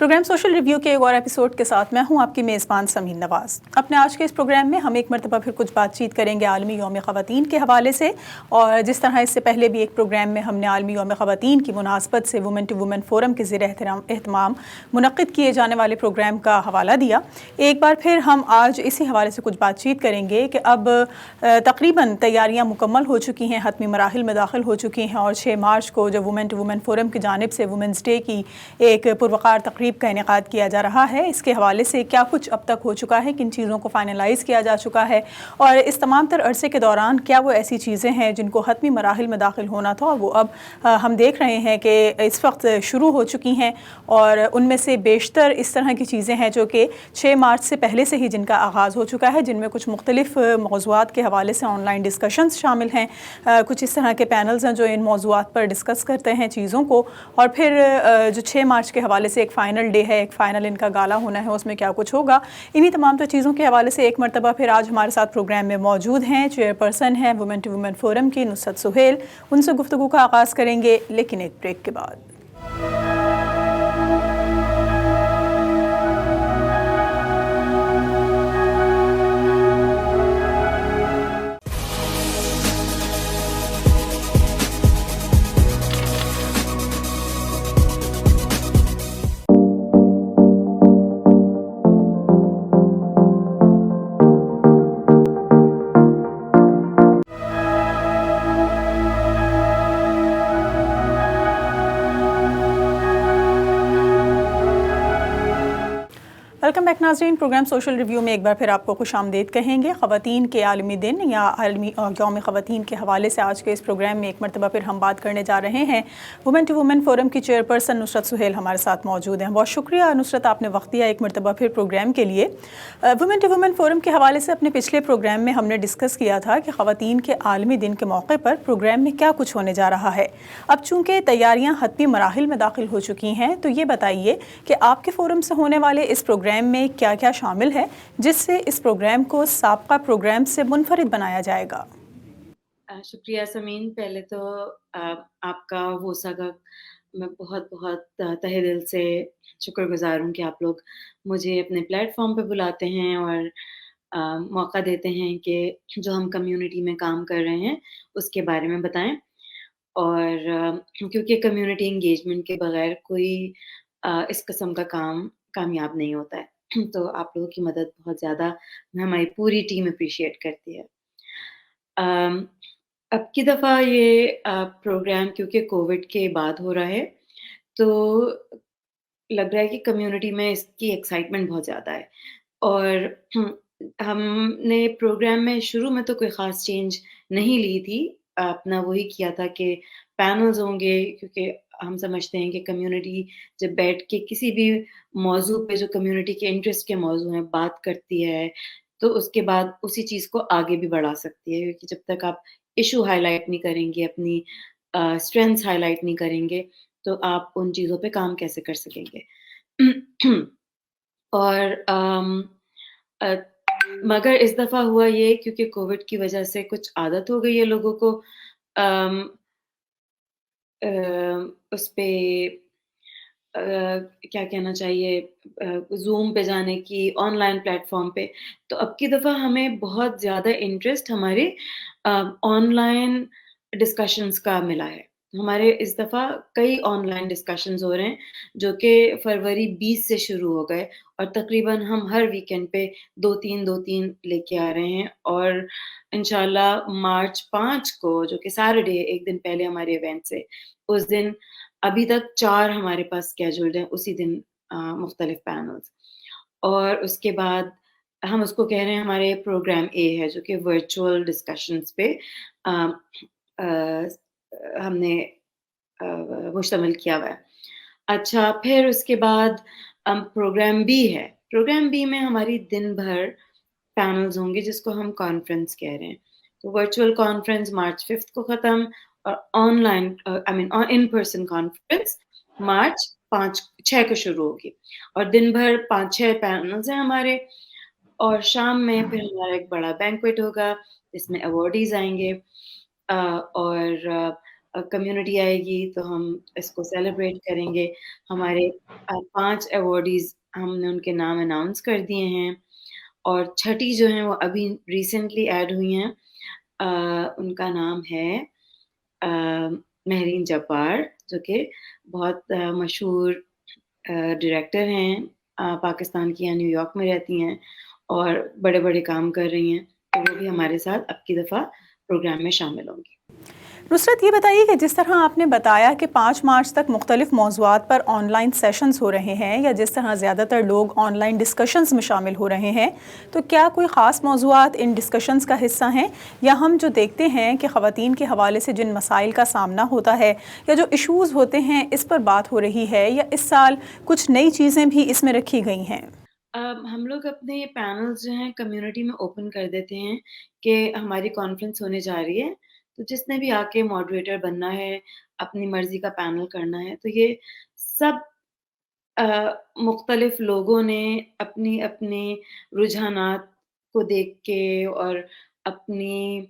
Programme social review کے ایک اور ایپیسوڈ کے ساتھ میں ہوں آپ کی میزبان سمین نواز۔ اپنے آج کے اس پروگرام میں ہم ایک مرتبہ پھر کچھ بات چیت کریں گے عالمی یوم خواتین کے حوالے سے، اور جس طرح اس سے پہلے بھی ایک پروگرام میں ہم نے عالمی یوم خواتین کی مناسبت سے وومن ٹو وومن فورم کے زیر اہتمام منعقد کیے جانے والے پروگرام کا حوالہ دیا۔ ایک بار پھر ہم آج اسی حوالے سے کچھ بات چیت کریں گے کہ اب تقریباً تیاریاں مکمل ہو چکی ہیں، حتمی مراحل میں داخل ہو چکی ہیں، اور 6 مارچ کو جب وومن ٹو وومن فورم کی جانب سے وومنس ڈے کی ایک پروقار تقریب کا انعقاد کیا جا رہا ہے۔ اس کے حوالے سے کیا کچھ اب تک ہو چکا ہے، کن چیزوں کو فائنلائز کیا جا چکا ہے، اور اس تمام تر عرصے کے دوران کیا وہ ایسی چیزیں ہیں جن کو حتمی مراحل میں داخل ہونا تھا اور وہ اب ہم دیکھ رہے ہیں کہ اس وقت شروع ہو چکی ہیں، اور ان میں سے بیشتر اس طرح کی چیزیں ہیں جو کہ 6 مارچ سے پہلے سے ہی جن کا آغاز ہو چکا ہے، جن میں کچھ مختلف موضوعات کے حوالے سے آن لائن ڈسکشنز شامل ہیں، کچھ اس طرح کے پینلز ہیں جو ان موضوعات پر ڈسکس کرتے ہیں چیزوں کو، اور پھر جو 6 مارچ کے حوالے سے ایک فائنل ڈے ہے، ایک فائنل ان کا گالا ہونا ہے، اس میں کیا کچھ ہوگا۔ انہی تمام تو چیزوں کے حوالے سے ایک مرتبہ پھر آج ہمارے ساتھ پروگرام میں موجود ہیں چیئر پرسن ہیں وومن ٹو وومن فورم کی نصرت سہیل۔ ان سے گفتگو کا آغاز کریں گے لیکن ایک بریک کے بعد۔ ویلکم بیک ناظرین، پروگرام سوشل ریویو میں ایک بار پھر آپ کو خوش آمدید کہیں گے۔ خواتین کے عالمی دن یا عالمی یوم خواتین کے حوالے سے آج کے اس پروگرام میں ایک مرتبہ پھر ہم بات کرنے جا رہے ہیں۔ وومن ٹو وومن فورم کی چیئر پرسن نصرت سہیل ہمارے ساتھ موجود ہیں۔ بہت شکریہ نصرت، آپ نے وقت دیا ایک مرتبہ پھر پروگرام کے لیے۔ وومن ٹو وومن فورم کے حوالے سے اپنے پچھلے پروگرام میں ہم نے ڈسکس کیا تھا کہ خواتین کے عالمی دن کے موقع پر پروگرام میں کیا کچھ ہونے جا رہا ہے۔ اب چونکہ تیاریاں حتمی مراحل میں داخل ہو چکی ہیں، تو یہ بتائیے کہ آپ کے فورم سے ہونے والے اس پروگرام میں کیا کیا شامل ہے جس سے اس پروگرام کو سابقہ پروگرام سے منفرد بنایا جائے گا۔ شکریہ سمین، پہلے تو آپ کا ووسا کا میں بہت بہت تہہ دل سے شکر گزار ہوں کہ آپ لوگ مجھے اپنے پلیٹ فارم پہ بلاتے ہیں اور موقع دیتے ہیں کہ جو ہم کمیونٹی میں کام کر رہے ہیں اس کے بارے میں بتائیں، اور کیونکہ کمیونٹی انگیجمنٹ کے بغیر کوئی اس قسم کا کام کامیاب نہیں ہوتا ہے، تو آپ لوگوں کی مدد بہت زیادہ ہماری پوری ٹیم اپریشیٹ کرتی ہے۔ اب کی دفعہ یہ پروگرام کیونکہ کووڈ کے بعد ہو رہا ہے، تو لگ رہا ہے کہ کمیونٹی میں اس کی ایکسائٹمنٹ بہت زیادہ ہے، اور ہم نے پروگرام میں شروع میں تو کوئی خاص چینج نہیں لی تھی، اپنا وہی کیا تھا کہ پینلز ہوں گے، کیونکہ ہم سمجھتے ہیں کہ کمیونٹی جب بیٹھ کے کسی بھی موضوع پہ جو کمیونٹی کے انٹرسٹ کے موضوع ہیں بات کرتی ہے، تو اس کے بعد اسی چیز کو آگے بھی بڑھا سکتی ہے، کیونکہ جب تک آپ ایشو ہائی لائٹ نہیں کریں گے، اپنی اسٹرینتھس ہائی لائٹ نہیں کریں گے، تو آپ ان چیزوں پہ کام کیسے کر سکیں گے۔ اور مگر اس دفعہ ہوا یہ کیونکہ کووڈ کی وجہ سے کچھ عادت ہو گئی ہے لوگوں کو اس پہ کیا کہنا چاہیے، زوم پہ جانے کی، آن لائن پلیٹ فارم پہ، تو اب کی دفعہ ہمیں بہت زیادہ انٹرسٹ ہمارے آن لائن ڈسکشنز کا ملا ہے۔ ہمارے اس دفعہ کئی آن لائن ڈسکشنز ہو رہے ہیں جو کہ فروری 20 سے شروع ہو گئے، اور تقریباً ہم ہر ویکینڈ پہ 2-3 لے کے آ رہے ہیں، اور انشاءاللہ مارچ 5 کو جو کہ سیٹرڈے، ایک دن پہلے ہمارے ایونٹ سے، اس دن ابھی تک 4 ہمارے پاس اسکیجولڈ ہیں اسی دن مختلف پینلز، اور اس کے بعد ہم اس کو کہہ رہے ہیں ہمارے پروگرام اے ہے جو کہ ورچوئل ڈسکشنز پہ ہم نے مشتمل کیا ہوا ہے۔ اچھا، پھر اس کے بعد پروگرام بی ہے۔ پروگرام بی میں ہماری دن بھر پینلز ہوں گے جس کو ہم کانفرنس کہہ رہے ہیں۔ تو ورچوئل کانفرنس مارچ 5 کو ختم، اور on line in person conference March 6 کو شروع ہوگی، اور دن بھر 5-6 پینلز ہیں ہمارے، اور شام میں پھر ہمارا ایک بڑا بینکویٹ ہوگا جس میں ایوارڈیز آئیں گے، اور کمیونٹی آئے گی تو ہم اس کو سیلیبریٹ کریں گے. ہمارے 5 ایوارڈیز ہم نے ان کے نام اناؤنس کر دیے ہیں، اور چھٹی جو ہیں وہ ابھی ریسنٹلی ایڈ ہوئی ہیں. ان کا نام ہے مہرین جبار، جو کہ بہت مشہور ڈائریکٹر ہیں پاکستان کی، یا نیو یارک میں رہتی ہیں اور بڑے بڑے کام کر رہی ہیں. تو وہ بھی ہمارے ساتھ اب کی دفعہ پروگرام میں شامل ہوں گی. نصرت، یہ بتائیے کہ جس طرح آپ نے بتایا کہ 5 مارچ تک مختلف موضوعات پر آن لائن سیشنز ہو رہے ہیں، یا جس طرح زیادہ تر لوگ آن لائن ڈسکشنز میں شامل ہو رہے ہیں، تو کیا کوئی خاص موضوعات ان ڈسکشنز کا حصہ ہیں، یا ہم جو دیکھتے ہیں کہ خواتین کے حوالے سے جن مسائل کا سامنا ہوتا ہے یا جو ایشوز ہوتے ہیں اس پر بات ہو رہی ہے، یا اس سال کچھ نئی چیزیں بھی اس میں رکھی گئی ہیں؟ ہم لوگ اپنے پینلز جو ہیں کمیونٹی میں اوپن کر دیتے ہیں کہ ہماری کانفرنس ہونے جا رہی ہے، تو جس نے بھی آ کے ماڈریٹر بننا ہے، اپنی مرضی کا پینل کرنا ہے، تو یہ سب مختلف لوگوں نے اپنی اپنے رجحانات کو دیکھ کے اور اپنی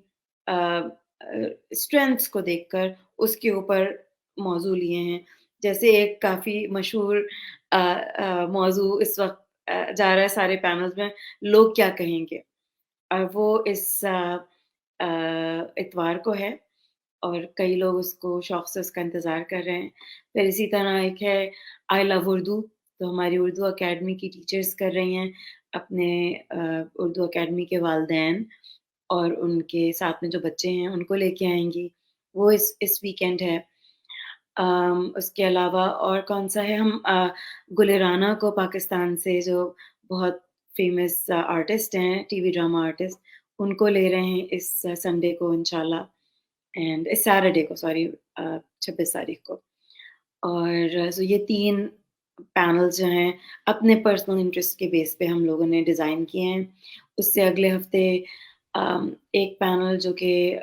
اسٹرینتھس کو دیکھ کر اس کے اوپر موضوع لیے ہیں. جیسے ایک کافی مشہور موضوع اس وقت جا رہا ہے سارے پینلز میں، لوگ کیا کہیں گے، اور وہ اس اتوار کو ہے، اور کئی لوگ اس کو شوق سے اس کا انتظار کر رہے ہیں. پھر اسی طرح ایک ہے آئی لو اردو، تو ہماری اردو اکیڈمی کی ٹیچرز کر رہی ہیں، اپنے اردو اکیڈمی کے والدین اور ان کے ساتھ میں جو بچے ہیں ان کو لے کے آئیں گی. وہ اس ویکینڈ ہے. اس کے علاوہ اور کون سا ہے، ہم گل رانا کو پاکستان سے، جو بہت فیمس آرٹسٹ ہیں، ٹی وی ڈرامہ آرٹسٹ، ان کو لے رہے ہیں اس سنڈے کو انشاءاللہ، اینڈ اس سیٹرڈے کو، سوری 26 تاریخ کو. اور یہ 3 پینلز جو ہیں اپنے پرسنل انٹرسٹ کے بیس پہ ہم لوگوں نے ڈیزائن کیے ہیں. اس سے اگلے ہفتے ایک پینل جو کہ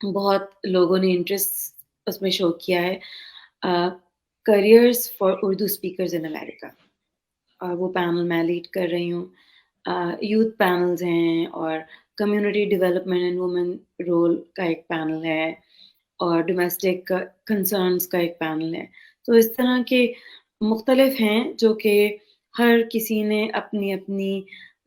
بہت لوگوں نے انٹرسٹ اس میں شو کیا ہے، کریئرز فار اردو اسپیکرز ان امریکہ، اور وہ پینل میں لیڈ کر رہی ہوں. یوتھ پینلز ہیں، اور community development and women role کا ایک پینل ہے، اور ڈومیسٹک کنسرنس کا ایک پینل ہے. تو اس طرح کے مختلف ہیں جو کہ ہر کسی نے اپنی اپنی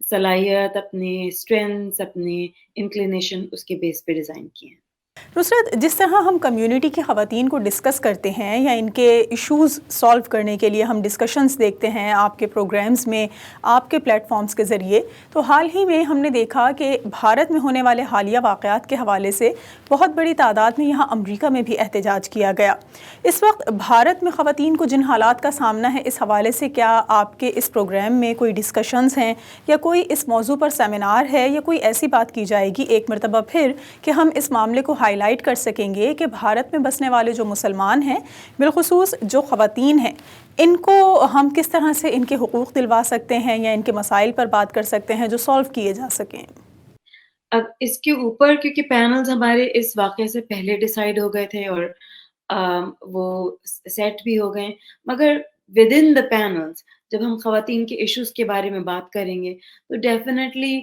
صلاحیت، اپنے اسٹرینتھس، اپنے انکلینیشن اس کے بیس پہ ڈیزائن کیے ہیں. نصرت، جس طرح ہم کمیونٹی کی خواتین کو ڈسکس کرتے ہیں یا ان کے ایشوز سالو کرنے کے لیے ہم ڈسکشنز دیکھتے ہیں آپ کے پروگرامز میں، آپ کے پلیٹ فارمز کے ذریعے، تو حال ہی میں ہم نے دیکھا کہ بھارت میں ہونے والے حالیہ واقعات کے حوالے سے بہت بڑی تعداد میں یہاں امریکہ میں بھی احتجاج کیا گیا. اس وقت بھارت میں خواتین کو جن حالات کا سامنا ہے، اس حوالے سے کیا آپ کے اس پروگرام میں کوئی ڈسکشنز ہیں، یا کوئی اس موضوع پر سیمینار ہے، یا کوئی ایسی بات کی جائے گی ایک مرتبہ پھر کہ ہم اس معاملے کو ہائی لائٹ کر سکیں گے کہ بھارت میں بسنے والے جو مسلمان ہیں، بالخصوص جو خواتین ہیں، ان کو ہم کس طرح سے ان کے حقوق دلوا سکتے ہیں، یا ان کے مسائل پر بات کر سکتے ہیں جو سالو کیے جا سکیں؟ اب اس کے اوپر کیونکہ پینلز ہمارے اس واقعے سے پہلے ڈیسائیڈ ہو گئے تھے، اور وہ سیٹ بھی ہو گئے، مگر ود ان دا پینلز جب ہم خواتین کے ایشوز کے بارے میں بات کریں گے تو ڈیفینیٹلی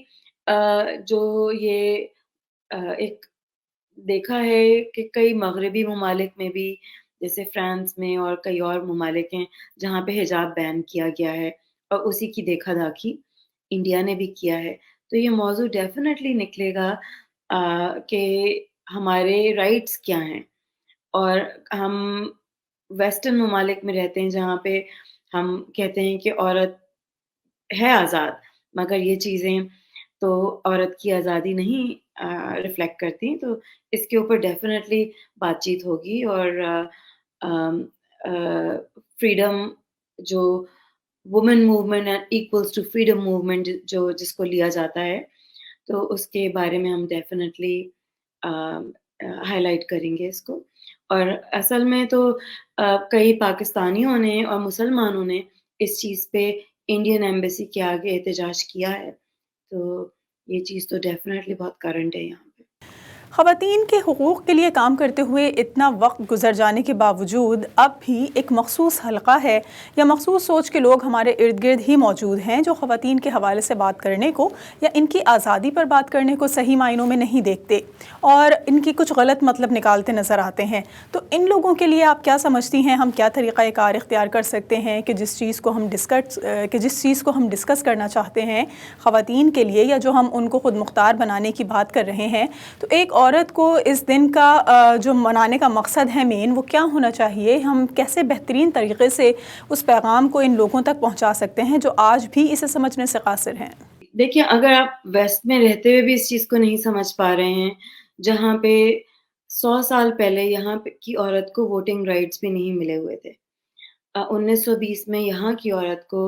جو یہ ایک دیکھا ہے کہ کئی مغربی ممالک میں بھی، جیسے فرانس میں اور کئی اور ممالک ہیں جہاں پہ حجاب بین کیا گیا ہے، اور اسی کی دیکھا داکھی انڈیا نے بھی کیا ہے. تو یہ موضوع ڈیفینیٹلی نکلے گا کہ ہمارے رائٹس کیا ہیں. اور ہم ویسٹرن ممالک میں رہتے ہیں جہاں پہ ہم کہتے ہیں کہ عورت ہے آزاد، مگر یہ چیزیں تو عورت کی آزادی نہیں ریفلیکٹ کرتی. تو اس کے اوپر ڈیفینیٹلی بات چیت ہوگی، اور فریڈم جو women movement equals to freedom movement جو جس کو لیا جاتا ہے، تو اس کے بارے میں ہم ڈیفینیٹلی ہائی لائٹ کریں گے اس کو. اور اصل میں تو کئی پاکستانیوں نے اور مسلمانوں نے اس چیز پہ انڈین ایمبیسی کے آگے احتجاج کیا ہے. تو یہ چیز تو ڈیفینیٹلی بہت کرنٹ ہے یہاں پہ. خواتین کے حقوق کے لیے کام کرتے ہوئے اتنا وقت گزر جانے کے باوجود اب بھی ایک مخصوص حلقہ ہے یا مخصوص سوچ کے لوگ ہمارے ارد گرد ہی موجود ہیں جو خواتین کے حوالے سے بات کرنے کو یا ان کی آزادی پر بات کرنے کو صحیح معنوں میں نہیں دیکھتے اور ان کی کچھ غلط مطلب نکالتے نظر آتے ہیں. تو ان لوگوں کے لیے آپ کیا سمجھتی ہیں ہم کیا طریقہ کار اختیار کر سکتے ہیں کہ جس چیز کو ہم ڈسکس کرنا چاہتے ہیں خواتین کے لیے یا جو ہم ان کو خود مختار بنانے کی بات کر رہے ہیں، تو ایک عورت کو اس دن کا جو منانے کا مقصد ہے مین وہ کیا ہونا چاہیے؟ ہم کیسے بہترین طریقے سے اس پیغام کو ان لوگوں تک پہنچا سکتے ہیں جو آج بھی اسے سمجھنے سے قاصر ہیں؟ دیکھیے، اگر آپ ویسٹ میں رہتے ہوئے بھی اس چیز کو نہیں سمجھ پا رہے ہیں، جہاں پہ 100 سال پہلے یہاں پہ کی عورت کو ووٹنگ رائٹس بھی نہیں ملے ہوئے تھے. 1920 میں یہاں کی عورت کو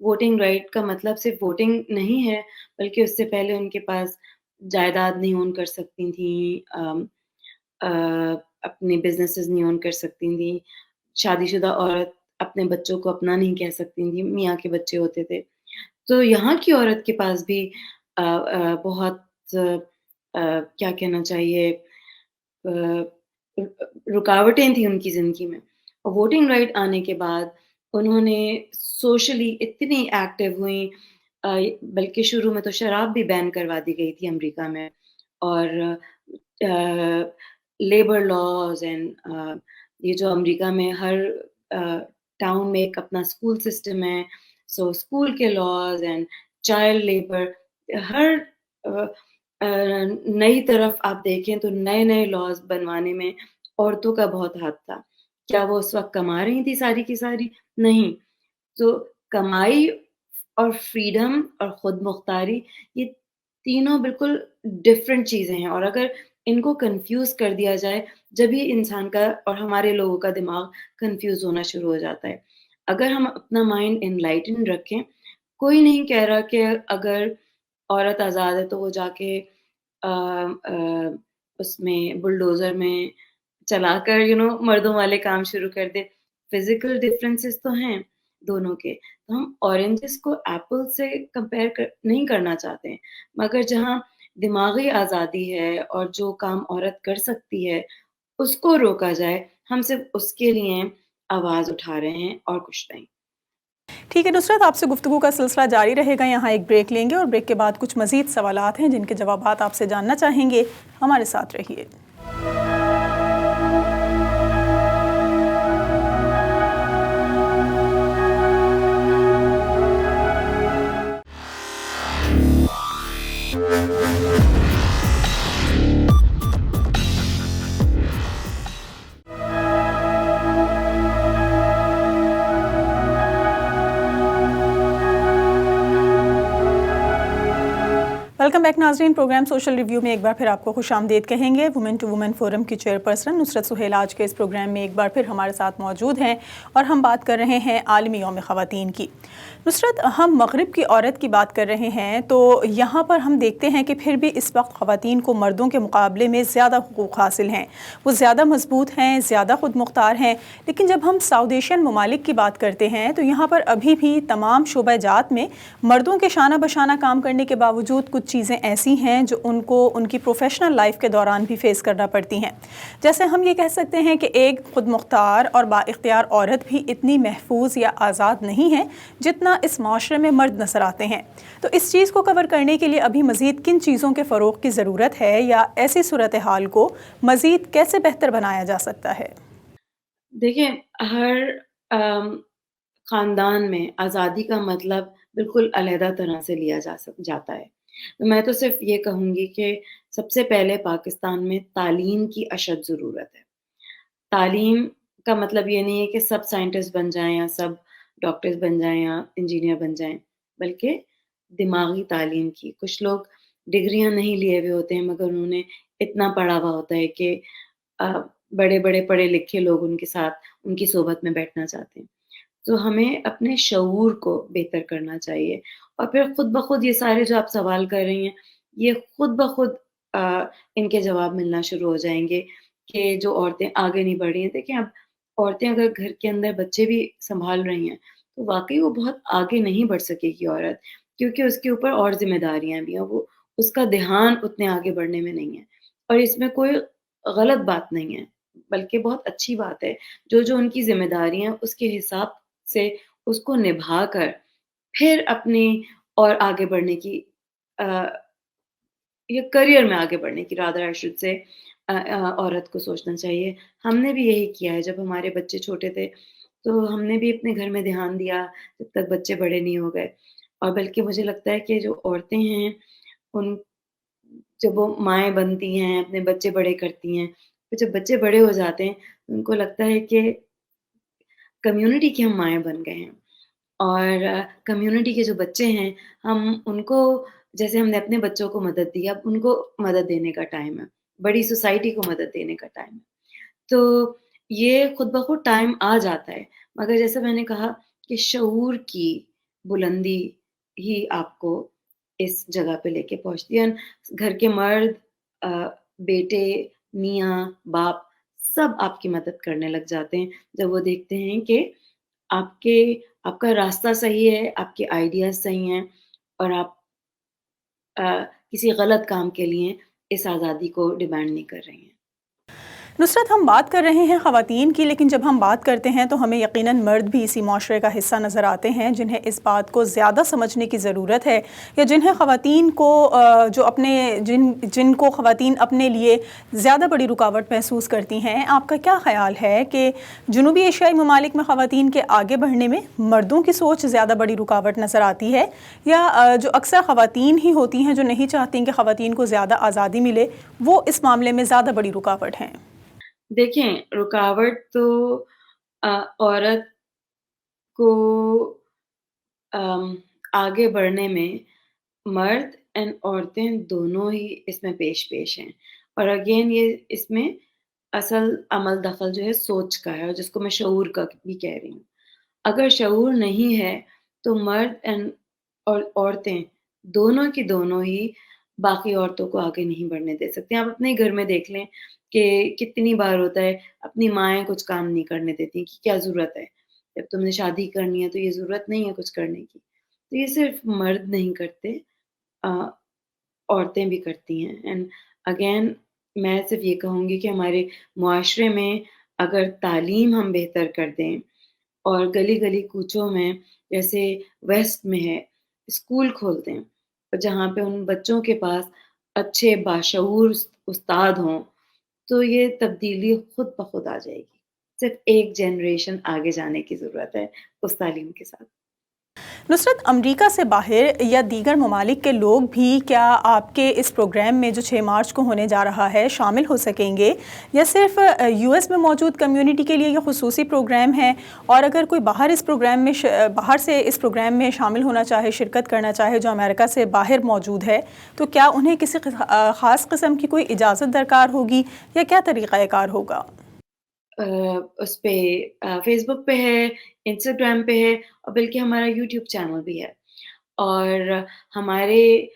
ووٹنگ رائٹ کا مطلب صرف ووٹنگ نہیں ہے، بلکہ اس سے پہلے ان کے پاس جائیداد نہیں اون کر سکتی تھیں، اپنے بزنسز نہیں اون کر سکتی تھیں، شادی شدہ عورت اپنے بچوں کو اپنا نہیں کہہ سکتی تھیں، میاں کے بچے ہوتے تھے. تو یہاں کی عورت کے پاس بھی بہت کیا کہنا چاہیے، رکاوٹیں تھیں ان کی زندگی میں. اور ووٹنگ رائٹ آنے کے بعد انہوں نے سوشلی اتنی ایکٹیو ہوئیں، بلکہ شروع میں تو شراب بھی بین کروا دی گئی تھی امریکہ میں، اور لیبر لاز اینڈ یہ جو امریکہ میں ہر ٹاؤن میں ایک اپنا اسکول سسٹم ہے، سو اسکول کے لاز اینڈ چائلڈ لیبر، ہر نئی طرف آپ دیکھیں تو نئے نئے لاز بنوانے میں عورتوں کا بہت ہاتھ تھا. کیا وہ اس وقت کما رہی تھی ساری کی ساری؟ نہیں. تو کمائی اور فریڈم اور خود مختاری، یہ تینوں بالکل ڈفرینٹ چیزیں ہیں، اور اگر ان کو کنفیوز کر دیا جائے، جب ہی انسان کا اور ہمارے لوگوں کا دماغ کنفیوز ہونا شروع ہو جاتا ہے. اگر ہم اپنا مائنڈ انلائٹن رکھیں، کوئی نہیں کہہ رہا کہ اگر عورت آزاد ہے تو وہ جا کے اس میں بلڈوزر میں چلا کر مردوں والے کام شروع کر دے. فزیکل ڈفرینسز تو ہیں دونوں کے، تو ہم اورنجز کو ایپل سے کمپیئر نہیں کرنا چاہتے ہیں، مگر جہاں دماغی آزادی ہے اور جو کام عورت کر سکتی ہے اس کو روکا جائے، ہم صرف اس کے لیے آواز اٹھا رہے ہیں اور کچھ نہیں. ٹھیک ہے نصرت، آپ سے گفتگو کا سلسلہ جاری رہے گا. یہاں ایک بریک لیں گے اور بریک کے بعد کچھ مزید سوالات ہیں جن کے جوابات آپ سے جاننا چاہیں گے. ہمارے ساتھ رہیے. ویلکم بیک ناظرین. پروگرام سوشل ریویو میں ایک بار پھر آپ کو خوش آمدید کہیں گے. وومن ٹو وومن فورم کی چیئرپرسن نصرت سہیل آج کے اس پروگرام میں ایک بار پھر ہمارے ساتھ موجود ہیں اور ہم بات کر رہے ہیں عالمی یوم خواتین کی. نصرت، ہم مغرب کی عورت کی بات کر رہے ہیں تو یہاں پر ہم دیکھتے ہیں کہ پھر بھی اس وقت خواتین کو مردوں کے مقابلے میں زیادہ حقوق حاصل ہیں، وہ زیادہ مضبوط ہیں، زیادہ خود مختار ہیں. لیکن جب ہم ساؤتھ ایشین ممالک کی بات کرتے ہیں تو یہاں پر ابھی بھی تمام شعبہ جات میں مردوں کے شانہ بشانہ کام کرنے کے باوجود کچھ چیزیں ایسی ہیں جو ان کو ان کی پروفیشنل لائف کے دوران بھی فیس کرنا پڑتی ہیں. جیسے ہم یہ کہہ سکتے ہیں کہ ایک خود مختار اور با اختیار عورت بھی اتنی محفوظ یا آزاد نہیں ہے جتنا اس معاشرے میں مرد نظر آتے ہیں. تو اس چیز کو کور کرنے کے لیے ابھی مزید کن چیزوں کے فروغ کی ضرورت ہے یا ایسی صورتحال کو مزید کیسے بہتر بنایا جا سکتا ہے؟ دیکھیں، ہر خاندان میں آزادی کا مطلب بالکل علیحدہ طرح سے لیا جاتا ہے. میں تو صرف یہ کہوں گی کہ سب سے پہلے پاکستان میں تعلیم کی اشد ضرورت ہے. تعلیم کا مطلب یہ نہیں ہے کہ سب سائنٹسٹ بن جائیں یا سب ڈاکٹرز بن جائیں یا انجینئر بن جائیں، بلکہ دماغی تعلیم کی. کچھ لوگ ڈگریاں نہیں لیے ہوئے ہوتے ہیں مگر انہوں نے اتنا پڑھا ہوا ہوتا ہے کہ بڑے بڑے پڑھے لکھے لوگ ان کے ساتھ ان کی صحبت میں بیٹھنا چاہتے ہیں. تو ہمیں اپنے شعور کو بہتر کرنا چاہیے، اور پھر خود بخود یہ سارے جو آپ سوال کر رہی ہیں یہ خود بخود ان کے جواب ملنا شروع ہو جائیں گے کہ جو عورتیں آگے نہیں بڑھ رہی ہیں. دیکھیں، اب عورتیں اگر گھر کے اندر بچے بھی سنبھال رہی ہیں تو واقعی وہ بہت آگے نہیں بڑھ سکے گی عورت، کیونکہ اس کے اوپر اور ذمہ داریاں بھی ہیں، وہ اس کا دھیان اتنے آگے بڑھنے میں نہیں ہے. اور اس میں کوئی غلط بات نہیں ہے، بلکہ بہت اچھی بات ہے۔ جو ان کی ذمہ داری ہیں اس کے حساب سے اس کو نبھا کر پھر اپنی اور آگے بڑھنے کی یا کریئر میں آگے بڑھنے کی رادر آئی شوڈ سے عورت کو سوچنا چاہیے۔ ہم نے بھی یہی کیا ہے، جب ہمارے بچے چھوٹے تھے تو ہم نے بھی اپنے گھر میں دھیان دیا جب تک بچے بڑے نہیں ہو گئے، اور بلکہ مجھے لگتا ہے کہ جو عورتیں ہیں ان جب وہ مائیں بنتی ہیں، اپنے بچے بڑے کرتی ہیں، پھر جب بچے بڑے ہو جاتے ہیں ان کو لگتا ہے کہ کمیونٹی کی ہم مائیں بن گئے ہیں، اور کمیونٹی کے جو بچے ہیں ہم ان کو جیسے ہم نے اپنے بچوں کو مدد دی، اب ان کو مدد دینے کا ٹائم ہے، بڑی سوسائٹی کو مدد دینے کا ٹائم ہے۔ تو یہ خود بخود ٹائم آ جاتا ہے، مگر جیسے میں نے کہا کہ شعور کی بلندی ہی آپ کو اس جگہ پہ لے کے پہنچتی ہے۔ گھر کے مرد، بیٹے، میاں، باپ سب آپ کی مدد کرنے لگ جاتے ہیں جب وہ دیکھتے ہیں کہ آپ کے آپ کا راستہ صحیح ہے، آپ کے آئیڈیاز صحیح ہیں، اور آپ کسی غلط کام کے لیے اس آزادی کو ڈیمانڈ نہیں کر رہی ہیں۔ نصرت، ہم بات کر رہے ہیں خواتین کی، لیکن جب ہم بات کرتے ہیں تو ہمیں یقیناً مرد بھی اسی معاشرے کا حصہ نظر آتے ہیں جنہیں اس بات کو زیادہ سمجھنے کی ضرورت ہے، یا جنہیں خواتین کو جن کو خواتین اپنے لیے زیادہ بڑی رکاوٹ محسوس کرتی ہیں۔ آپ کا کیا خیال ہے کہ جنوبی ایشیائی ممالک میں خواتین کے آگے بڑھنے میں مردوں کی سوچ زیادہ بڑی رکاوٹ نظر آتی ہے، یا جو اکثر خواتین ہی ہوتی ہیں جو نہیں چاہتی کہ خواتین کو زیادہ آزادی ملے، وہ اس معاملے میں زیادہ بڑی رکاوٹ ہیں؟ دیکھیں، رکاوٹ تو عورت کو آگے بڑھنے میں مرد اینڈ عورتیں دونوں ہی اس میں پیش ہیں، اور اگین یہ اس میں اصل عمل دخل جو ہے سوچ کا ہے، اور جس کو میں شعور کا بھی کہہ رہی ہوں۔ اگر شعور نہیں ہے تو مرد اور عورتیں دونوں کی دونوں ہی باقی عورتوں کو آگے نہیں بڑھنے دے سکتے۔ آپ اپنے گھر میں دیکھ لیں کہ کتنی بار ہوتا ہے اپنی مائیں کچھ کام نہیں کرنے دیتی کہ کیا ضرورت ہے، جب تم نے شادی کرنی ہے تو یہ ضرورت نہیں ہے کچھ کرنے کی۔ تو یہ صرف مرد نہیں کرتے، عورتیں بھی کرتی ہیں۔ اینڈ اگین میں صرف یہ کہوں گی کہ ہمارے معاشرے میں اگر تعلیم ہم بہتر کر دیں، اور گلی گلی کوچوں میں جیسے ویسٹ میں ہے اسکول کھولتے ہیں جہاں پہ ان بچوں کے پاس اچھے باشعور استاد ہوں، تو یہ تبدیلی خود بخود آ جائے گی۔ صرف ایک جنریشن آگے جانے کی ضرورت ہے اس تعلیم کے ساتھ۔ نصرت، امریکہ سے باہر یا دیگر ممالک کے لوگ بھی کیا آپ کے اس پروگرام میں جو 6 مارچ کو ہونے جا رہا ہے شامل ہو سکیں گے، یا صرف یو ایس میں موجود کمیونٹی کے لیے یہ خصوصی پروگرام ہے؟ اور اگر کوئی باہر سے اس پروگرام میں شامل ہونا چاہے، شرکت کرنا چاہے، جو امریکہ سے باہر موجود ہے، تو کیا انہیں کسی خاص قسم کی کوئی اجازت درکار ہوگی، یا کیا طریقہ کار ہوگا؟ اس پہ فیس بک پہ ہے، انسٹاگرام پہ ہے، اور بلکہ ہمارا یوٹیوب چینل بھی ہے، اور ہمارے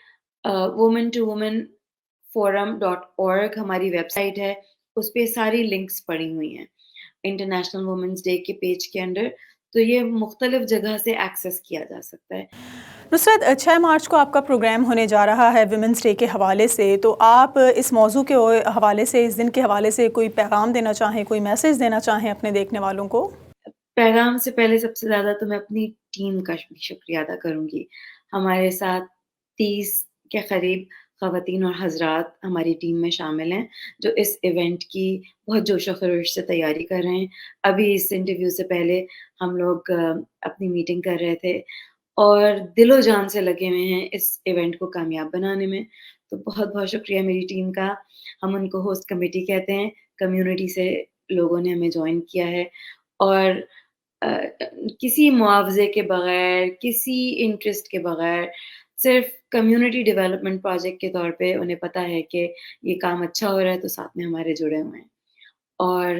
women2women.forum.org ہماری ویب سائٹ ہے، اس پہ ساری لنکس پڑی ہوئی ہیں انٹرنیشنل وومنس ڈے کے پیج کے انڈر، تو یہ مختلف جگہ سے ایکسیس کیا جا سکتا ہے۔ نصرت، 6 مارچ کو آپ کا پروگرام ہونے جا رہا ہے ویمنس ڈے کے حوالے سے، تو آپ اس موضوع کے حوالے سے، اس دن کے حوالے سے کوئی پیغام دینا چاہیں، کوئی میسج دینا چاہیں اپنے دیکھنے والوں کو؟ پیغام سے پہلے سب سے زیادہ تو میں اپنی ٹیم کا شکریہ ادا کروں گی۔ ہمارے ساتھ 30 کے قریب خواتین اور حضرات ہماری ٹیم میں شامل ہیں جو اس ایونٹ کی بہت جوش و خروش سے تیاری کر رہے ہیں۔ ابھی اس انٹرویو سے پہلے ہم لوگ اپنی میٹنگ کر رہے تھے اور دل و جان سے لگے ہوئے ہیں اس ایونٹ کو کامیاب بنانے میں۔ تو بہت بہت شکریہ میری ٹیم کا۔ ہم ان کو ہوسٹ کمیٹی کہتے ہیں، کمیونٹی سے لوگوں نے ہمیں جوائن کیا ہے، اور کسی معاوضے کے بغیر، کسی انٹرسٹ کے بغیر، صرف کمیونٹی ڈیولپمنٹ پروجیکٹ کے طور پہ انہیں پتہ ہے کہ یہ کام اچھا ہو رہا ہے تو ساتھ میں ہمارے جڑے ہوئے ہیں۔ اور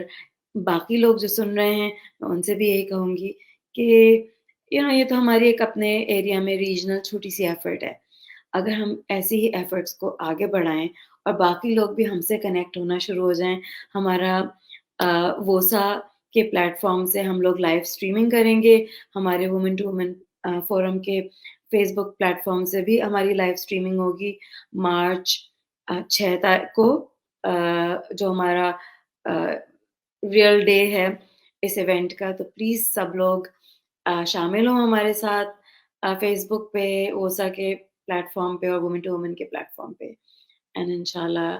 باقی لوگ جو سن رہے ہیں میں ان سے بھی یہی کہوں گی کہ یہ تو ہماری ایک اپنے ایریا میں ریجنل چھوٹی سی ایفرٹ ہے۔ اگر ہم ایسی ہی ایفرٹس کو آگے بڑھائیں اور باقی لوگ بھی ہم سے کنیکٹ ہونا شروع ہو جائیں، ہمارا ووسا کے پلیٹ فارم سے ہم لوگ لائیو اسٹریمنگ کریں گے، ہمارے وومن ٹو وومن فورم کے فیس بک پلیٹ فارم سے بھی ہماری لائیو اسٹریمنگ ہوگی مارچ 6 تاریخ کو، جو ہمارا ریئل ڈے ہے اس ایونٹ کا، تو پلیز سب لوگ شامل ہوں ہمارے ساتھ فیس بک پہ، اوسا کے پلیٹ فارم پہ اور وومن ٹو وومن کے پلیٹ فارم پہ، اینڈ انشاءاللہ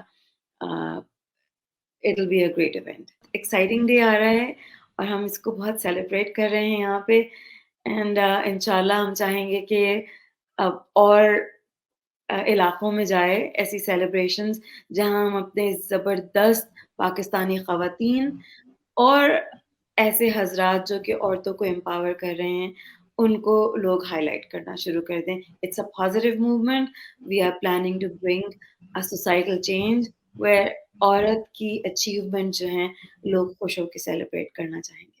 it will be a great event. Exciting day آ رہا ہے اور ہم اس کو بہت سیلیبریٹ کر رہے ہیں یہاں پہ، اینڈ انشاءاللہ ہم چاہیں گے کہ اب اور علاقوں میں جائے ایسی سیلیبریشنز جہاں ہم اپنے زبردست پاکستانی خواتین اور ایسے حضرات جو کہ عورتوں کو امپاور کر رہے ہیں ان کو لوگ ہائی لائٹ کرنا شروع کر دیں. It's a positive movement. We are planning to bring a societal change where عورت کی اچیومنٹ جو ہیں لوگ خوش ہو کے سیلیبریٹ کرنا چاہیں گے.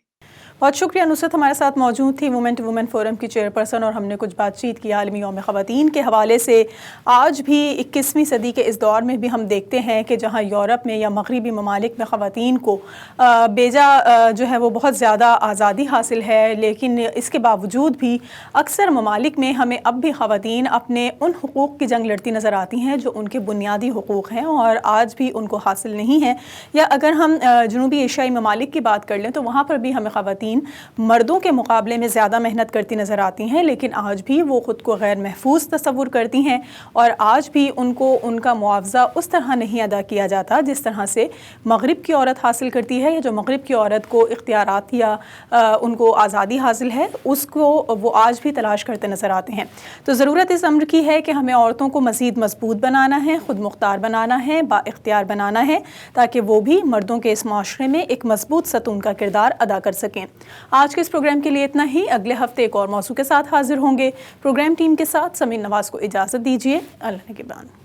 بہت شکریہ. نصرت ہمارے ساتھ موجود تھی، وومن ٹو وومن فورم کی چیئرپرسن، اور ہم نے کچھ بات چیت کی عالمی یوم خواتین کے حوالے سے. آج بھی 21ویں صدی کے اس دور میں بھی ہم دیکھتے ہیں کہ جہاں یورپ میں یا مغربی ممالک میں خواتین کو بیجا جو ہے وہ بہت زیادہ آزادی حاصل ہے، لیکن اس کے باوجود بھی اکثر ممالک میں ہمیں اب بھی خواتین اپنے ان حقوق کی جنگ لڑتی نظر آتی ہیں جو ان کے بنیادی حقوق ہیں اور آج بھی ان کو حاصل نہیں ہیں. یا اگر ہم جنوبی ایشیائی ممالک کی بات کر لیں تو وہاں پر بھی ہمیں خواتین مردوں کے مقابلے میں زیادہ محنت کرتی نظر آتی ہیں، لیکن آج بھی وہ خود کو غیر محفوظ تصور کرتی ہیں اور آج بھی ان کو ان کا معاوضہ اس طرح نہیں ادا کیا جاتا جس طرح سے مغرب کی عورت حاصل کرتی ہے، یا جو مغرب کی عورت کو اختیارات یا ان کو آزادی حاصل ہے اس کو وہ آج بھی تلاش کرتے نظر آتے ہیں. تو ضرورت اس امر کی ہے کہ ہمیں عورتوں کو مزید مضبوط بنانا ہے، خود مختار بنانا ہے، با اختیار بنانا ہے، تاکہ وہ بھی مردوں کے اس معاشرے میں ایک مضبوط ستون کا کردار ادا کر سکیں. آج کے اس پروگرام کے لیے اتنا ہی. اگلے ہفتے ایک اور موضوع کے ساتھ حاضر ہوں گے. پروگرام ٹیم کے ساتھ سمین نواز کو اجازت دیجیے. اللہ نگہبان.